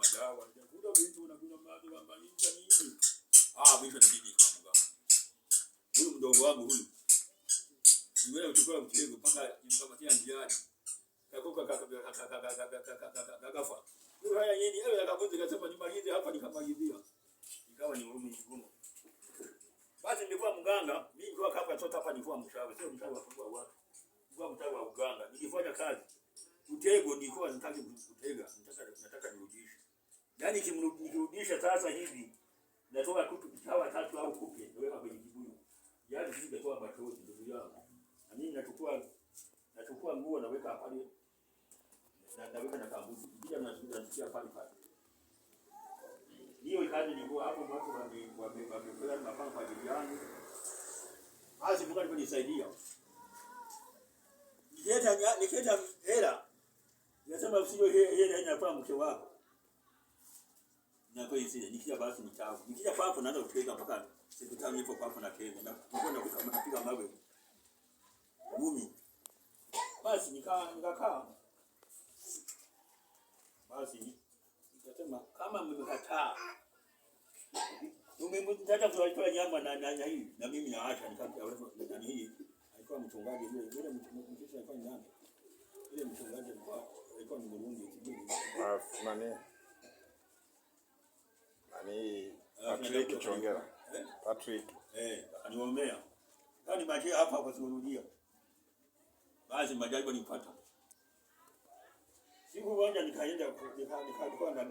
madawa. Kuna vitu unakula maji kwamba nini? Vitu ni nini kama mganga. Huyu mdogo wangu huyu. Niwewe uchukua mtego mpaka nimkamatia njiani. Kakoka kakafa. Huyu haya yeye yeye akabuzi kasema nimalize hapa nikamalizia. Ikawa ni ngumu. Basi nilikuwa mganga, mimi nilikuwa hapa tota hapa nilikuwa mchawi, sio mchawi wa watu. Nilikuwa mchawi wa uganga. Nikifanya kazi utego nilikuwa nataka kutega, nataka nirudishe. Yaani nikirudisha sasa hivi natoa kutu hawa tatu au kupe, naweka kwenye kibuyu. Yaani sisi natoa machozi ndugu yangu. Na mimi nachukua nguo naweka pale. Naweka na kambuzi. Bila nasikia pale pale. Hiyo kazi nilikuwa hapo watu wamepeleka mapanga kwa ajili yangu. Basi Mungu alinisaidia. Niketa hela. Nasema usije hela inakuwa mke wako. Na kwa hiyo nikija basi nitaanza. Nikija papo naanza kutega mpaka siku tano ipo papo na tega. Na kwenda kupiga mawe. Ngumi. Basi nikakaa. Basi nikasema kama mmekataa. Umemtaka kuitoa nyama na hii na mimi naacha nikamwambia hii alikuwa mchungaji yule mchungaji alikuwa ni nani? Yule mchungaji alikuwa ni Burundi kijiji. Nani Patrick Chongera. Patrick. Aniomea. Kani maji hapa kwa kurudia. Basi majaribu nipata. Siku moja nikaenda nikakuwa na